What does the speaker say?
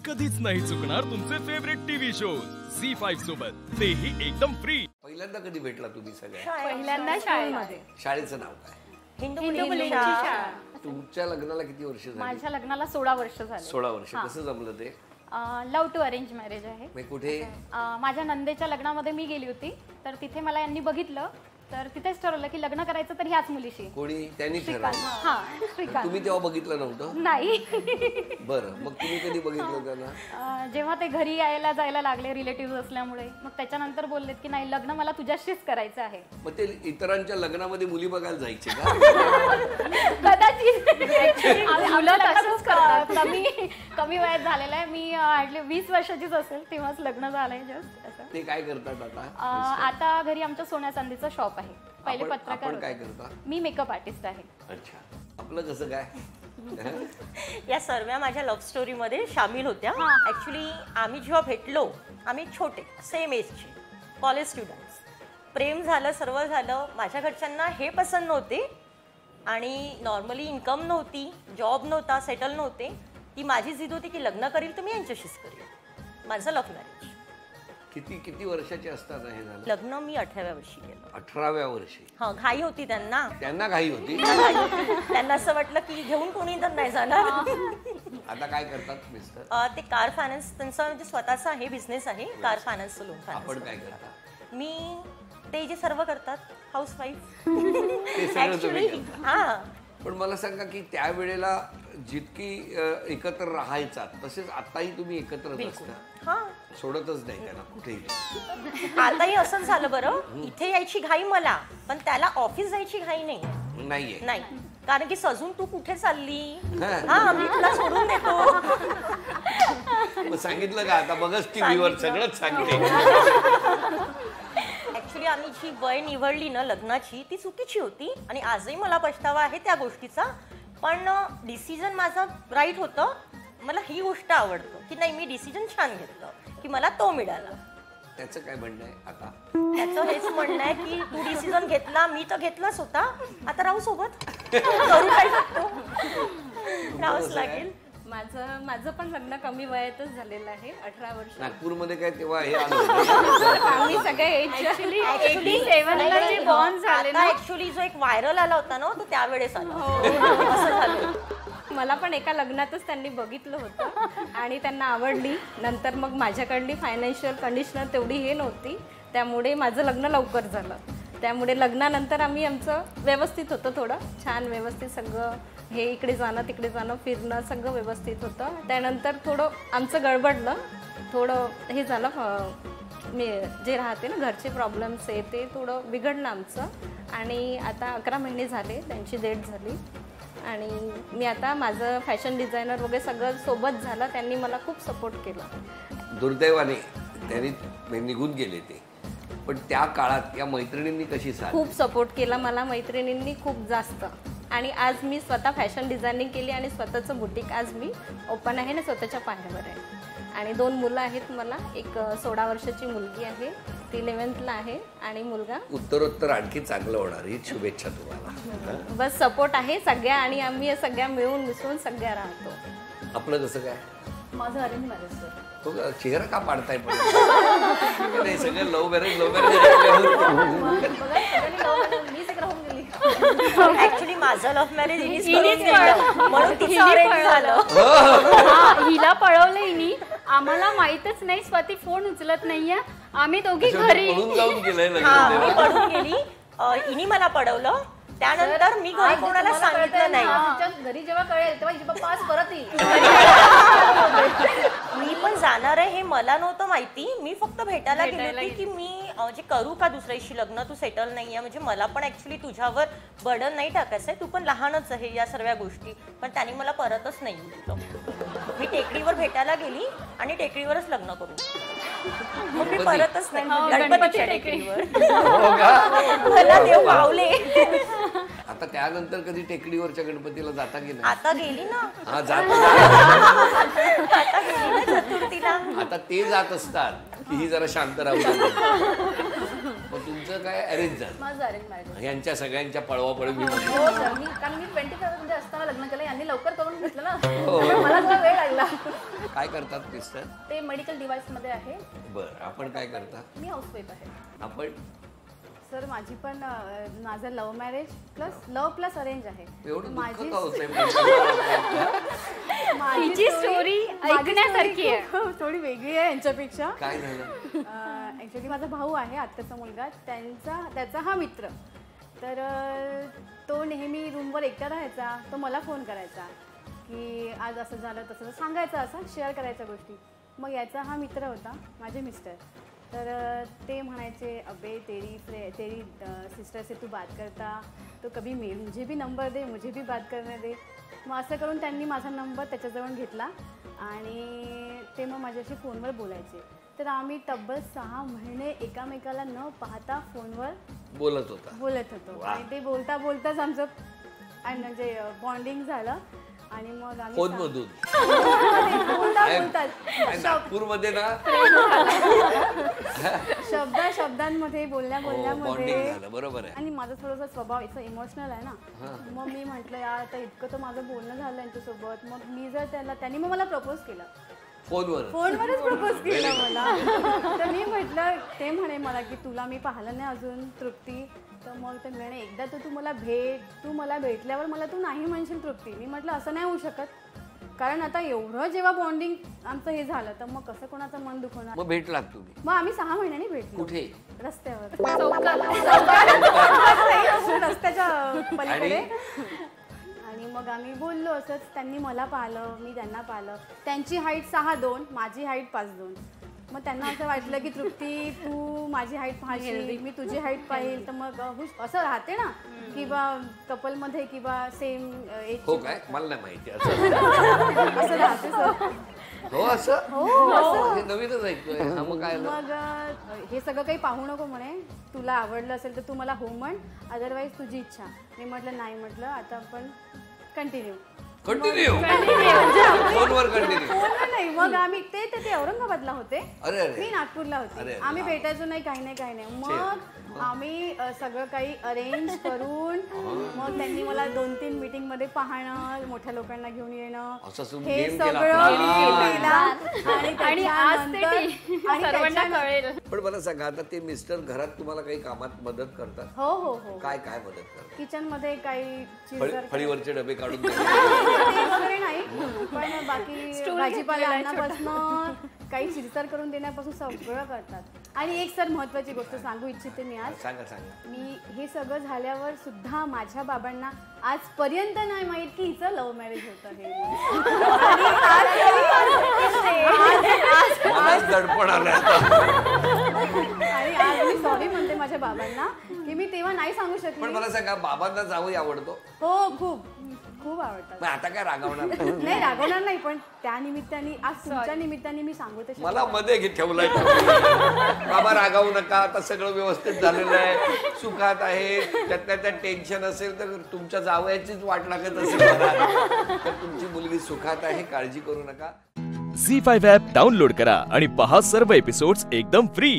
कधीच नाही चुकणार तुमचे फेवरेट टीव्ही शोज झी5 सोबत, तेही एकदम फ्री। पहिल्यांदा कधी भेटला तुम्ही सगळ्या? पहिल्यांदा शाळेमध्ये। शाळेचं नाव काय? हिंदू मुलींची शाळा। तुमच्या लग्नाला किती वर्ष झाली? माझ्या लग्नाला 16 वर्ष झाले। 16 वर्ष। कसं जमलं ते? लव टू अरेंज मॅरेज आहे। मी कुठे? माझ्या नंदेच्या लग्नामध्ये मी गेली होती, तर तिथे मला यांनी बघितलं, तर तिथेच ठरवलं की लग्न करायचं तर ह्याच मुलीशी। कोणी? त्यांनी ठरवलं? हां, श्रीकांत। तुम्ही तेव्हा बघितलं नव्हतं? नाही। बरं, मग तुम्ही कधी बघितलं त्यांना? जेव्हा ते घरी यायला जायला लागले, रिलेटिव्ह असल्यामुळे, मग त्याच्यानंतर बोललेत की नाही, लग्न मला तुझ्याशीच करायचं आहे। मग ते इतरांच्या लग्नामध्ये मुली बघायला जायचे का? कदाचित मुलं तसंच करतात। कमी वयात झालेलं आहे मी, 20 वर्षाचीच असेल, तेव्हाच लग्न झालंय जस्ट असं। ते काय करतात आता? आता घरी आमच्या सोन्या चांदीचं शॉप आहे। पहिले पत्रकार आपण काय करता? मी मेकअप आर्टिस्ट आहे। अच्छा, आपलं कसं काय? या सर्व माझ्या लव्ह स्टोरी मध्ये सामील होत्या। ऍक्च्युली आम्ही जेव्हा भेटलो, आम्ही छोटे सेम एजचे कॉलेज स्टुडंट्स, प्रेम झालं, सर्व झालं। माझ्या घरच्यांना हे पसंत नव्हते आणि नॉर्मली इन्कम नव्हती, जॉब नव्हता, सेटल नव्हते। ती माझी जिद होती की लग्न करील तर मी यांच्याशीच करेल। माझं लव्ह मॅरेज। किती वर्षाचे असतात हे झालं? लग्न मी 18व्या वर्षी केलं। 18व्या वर्षी? हा, घाई होती त्यांना। त्यांना घाई होती? त्यांना असं वाटलं की घेऊन कोणी तर नाही जाणार। आता काय करतात मिस्टर? ते कार फायनान्स, त्यांचा म्हणजे स्वतःचा आहे बिझनेस आहे, कार फायनान्स लोन फायनान्स। आपण काय करता? मी ते जे सर्व करतात, हाऊसवाईफ। ते सगळं तुम्ही करता? हां। पण मला सांगा की त्यावेळेला जितकी एकत्र राहायचा, तसेच आताही तुम्ही एकत्रच असता? हां, सोडतच नाही त्याला कुठेही? आताही असंच झालं बरं। इथे यायची घाई मला, पण त्याला ऑफिस जायची घाई नाहीये? नाही, कारण की सजून तू कुठे चालली, हा मी तुला सोडून देतो। मग सांगितलं का? आता बघच टीव्हीवर सगळंच सांगते। ऍक्च्युली आम्ही जी वय निवडली ना लग्नाची, ती चुकीची होती आणि आजही मला पछतावा आहे त्या गोष्टीचा। पण डिसिजन माझं राईट होतं। मला ही गोष्ट आवडतं की नाही, मी डिसिजन छान घेतलं की मला तो मिळाला। त्याचं काय म्हणणं आहे आता? त्याचं हेच म्हणणं आहे की तू डिसिजन घेतला, मी तर घेतलाच होता, आता राहू सोबत, करू काय शकतो, राहावंच लागेल। माझं पण लग्न कमी वयातच झालेलं आहे, 18 वर्ष। नागपूरमध्ये काय तेव्हा हे आलं? आम्ही सगळे ऍक्च्युली 87ला जे बॉर्न झाले ना, ऍक्च्युली जो एक व्हायरल आला होता ना, तो त्यावेळेस आला। असं झालं। मला पण एका लग्नातच त्यांनी बघितलं होतं आणि त्यांना आवडली। नंतर मग माझ्याकडली फायनान्शियल कंडिशन तेवढी हे नव्हती, त्यामुळे माझं लग्न लवकर झालं। त्यामुळे लग्नानंतर आम्ही आमचं व्यवस्थित होतं, थोडं छान व्यवस्थित सगळं, हे इकडे जाणं तिकडे जाणं फिरणं सगळं व्यवस्थित होतं। त्यानंतर थोडं आमचं गडबडलं, थोडं हे झालं, मी जे राहते ना घरचे प्रॉब्लेम्स आहे ते थोडं बिघडलं आमचं। आणि आता 11 महिने झाले त्यांची डेट झाली आणि मी आता माझं फॅशन डिझायनर वगैरे सगळं सोबत झालं। त्यांनी मला खूप सपोर्ट केला। दुर्दैवाने त्यांनी निघून गेले ते, पण त्या काळात या मैत्रिणींनी कशी साथ? खूप सपोर्ट केला मला मैत्रिणींनी, खूप जास्त। आणि आज मी स्वतः फॅशन डिझायनिंग केली आणि स्वतःचं बुटीक आज मी ओपन आहे ना, स्वतःच्या पायावर आहे। आणि 2 मुलं आहेत मला, एक 16 वर्षाची मुलगी आहे, ती 11th आहे, आणि मुलगा। उत्तरोत्तर आणखी चांगलं होणार, ही शुभेच्छा तुम्हाला। बस सपोर्ट आहे सगळ्या, आणि आम्ही सगळ्या मिळून मिसळून सगळ्या राहतो। आपलं कसं काय? माझं अरेंज मॅरेज सर। तो चेहरा का पाडताय पण? नाही, सगळं लव्ह मॅरेज ऍक्च्युली माझं लव्ह मॅरेज म्हणून तिचं अरेंज झालं। हिला पळवलं हिनी, आम्हाला माहितच नाही, स्वाती फोन उचलत नाहीये, आम्ही दोघी घरी पळून जाऊन गेलंय मी लग्न। पळून गेली, हिनी मला पळवलं, त्यानंतर मी घरी कोणाला सांगितलं नाही। घरी जेव्हा कळेल तेव्हा हिचे पप्पा आज परत येईल। मी पण जाणार आहे हे मला नव्हतं माहिती। मी फक्त भेटायला गेले होते की मी जे करू का दुसऱ्याशी लग्न, तू सेटल नाहीये, म्हणजे मला पण ऍक्च्युली तुझ्यावर बर्डन नाही टाकायचंय, तू पण लहानच आहे या सर्व गोष्टी। पण त्यांनी मला परतच नाही दिलं। मी टेकडीवर भेटायला गेली आणि टेकडीवरच लग्न करू, मग मी परतच नाही। गणपतीच्या टेकडीवर मला देव पावले। आता त्यानंतर कधी टेकडीवरच्या गणपतीला जाता की नाही? आता गेली ना। हा, जात आता गेली ना चतुर्थीला। आता ते जात असतात की ही जरा शांत राहू दे। मग तुमचं तुझं काय अरेंज झालं? माझं अरेंज मॅरेज. यांच्या सगळ्यांच्या पळवापळवी हो सर, मी कारण मी 25 मध्ये असताना लग्न केलं, यांनी लवकर करून घेतलं ना, त्यामुळे मला थोडा वेळ लागला. काय करतात मिस्टर? ते मेडिकल डिव्हाइस मध्ये आहे. बरं, आपण काय करता? मी हाऊसवाईफ आहे. आपण सर माझी पण माझं लव्ह मॅरेज प्लस अरेंज आहे. एवढं दुःख माझी का होतंय? तिची स्टोरी ऐकण्यासारखी आहे. थोडी वेगळी आहे यांच्यापेक्षा. काय झालं? ॲक्च्युली माझा भाऊ आहे आत्ताचा मुलगा, त्याचा हा मित्र. तर तो नेहमी रूमवर एकटा राहायचा. तो मला फोन करायचा की आज असं झालं तसं सांगायचं, असं शेअर करायच्या गोष्टी. मग याचा हा मित्र होता माझे मिस्टर. तर ते म्हणायचे अबे तेरी सिस्टर से तू बात करता तो कभी मुझे भी नंबर दे, मुझे भी बात करने दे. मग असं करून त्यांनी माझा नंबर त्याच्याजवळ घेतला आणि ते मग माझ्याशी फोनवर बोलायचे. तर आम्ही तब्बल 6 महिने एकामेकाला न पाहता फोनवर बोलत होतो. आणि ते बोलता बोलताच आमचं म्हणजे बॉन्डिंग झालं. आणि मग आम्ही फोनमधून नागपूरमध्ये ना शब्दांमध्ये बोलण्यामध्ये. बरोबर आहे. आणि माझा थोडासा स्वभाव इथं इमोशनल आहे ना, मग मी म्हटलं यार आता इतकं तर माझं बोलणं झालं यांच्यासोबत. मग मी जर त्यांनी मग मला प्रपोज केलं फोनवरच प्रपोज केलं मला. तर मी म्हटलं, ते म्हणे मला की तुला मी पाहिलं नाही अजून तृप्ती. तर मग ते म्हणे एकदा तर तू मला भेटल्यावर मला तू नाही म्हणशील तृप्ती. मी म्हटलं असं नाही होऊ शकत, कारण आता एवढं जेव्हा बॉन्डिंग आमचं हे झालं तर मग कसं कोणाचं मन दुखवणार. मग भेटलात तुम्ही? मग आम्ही 6 महिन्यांनी भेटलो. कुठे? रस्त्यावर, चौकात. रस्त्याच्या पलीकडे. आणि मग आम्ही बोललो असंच. त्यांनी मला पाहिलं, मी त्यांना पाहिलं. त्यांची हाईट 6'2", माझी हाईट 5'2". मग त्यांना असं वाटलं की तृप्ती तू माझी हाईट पाहशील, मी तुझी हाईट पाहिल तर मग असं राहते ना किंवा कपलमध्ये किंवा सेम एज. हो काय? मला नाही माहिती असं राहते सर. हो असं हे नवीनच ऐकतोय. मग काय? मग हे सगळं काही पाहू नको म्हणे, तुला आवडलं असेल तर तू मला हो म्हण, अदरवाईज तुझी इच्छा. मी म्हटलं नाही. म्हटलं आता आपण कंटिन्यू फोनवर कंटिन्यू नाही. मग आम्ही ते औरंगाबादला होते, अरे मी नागपूरला होते. आम्ही भेटायचो नाही, काही नाही. मग आम्ही सगळं काही अरेंज करून मग त्यांनी मला 2-3 मीटिंग मध्ये पाहणं, मोठ्या लोकांना घेऊन येणं, हे सगळं आणि आज ते सर्वांना कळेल. पण मला सांगा, आता ते मिस्टर घरात तुम्हाला काही कामात मदत करतात? हो. काय मदत करतात? किचन मध्ये काही फळीवरचे डबे काढून वगैरे नाही, पण बाकी भाजीपाला आणण्यापासून काही चिरसार करून देण्यापासून सगळं करतात. आणि एक सर महत्वाची गोष्ट सांगू इच्छिते मी आज. सांगा. मी हे सगळं झाल्यावर सुद्धा माझ्या बाबांना आजपर्यंत नाही माहित की हिचं लव्ह मॅरेज होतं हे. दडपण आलं. आणि आज मी सॉरी म्हणते माझ्या बाबांना की मी तेव्हा नाही सांगू शकले. पण मला सांगा, बाबांना जावई आवडतो? हो, खूप आवडतात. आता काय रागवणार नाही? रागवणार नाही, पण त्या निमित्ताने आज तुमच्या निमित्ताने मी सांगू तशी. मला मध्ये ठेवलाय. बाबा रागावू नका, आता सगळं व्यवस्थित झालेलं आहे, सुखात आहे. त्यात टेन्शन असेल तर तुमच्या जावयाचीच वाट लागत असेल तर तुमची मुलगी सुखात आहे, काळजी करू नका. झी5 ॲप डाउनलोड करा आणि पहा सर्व एपिसोड्स एकदम फ्री.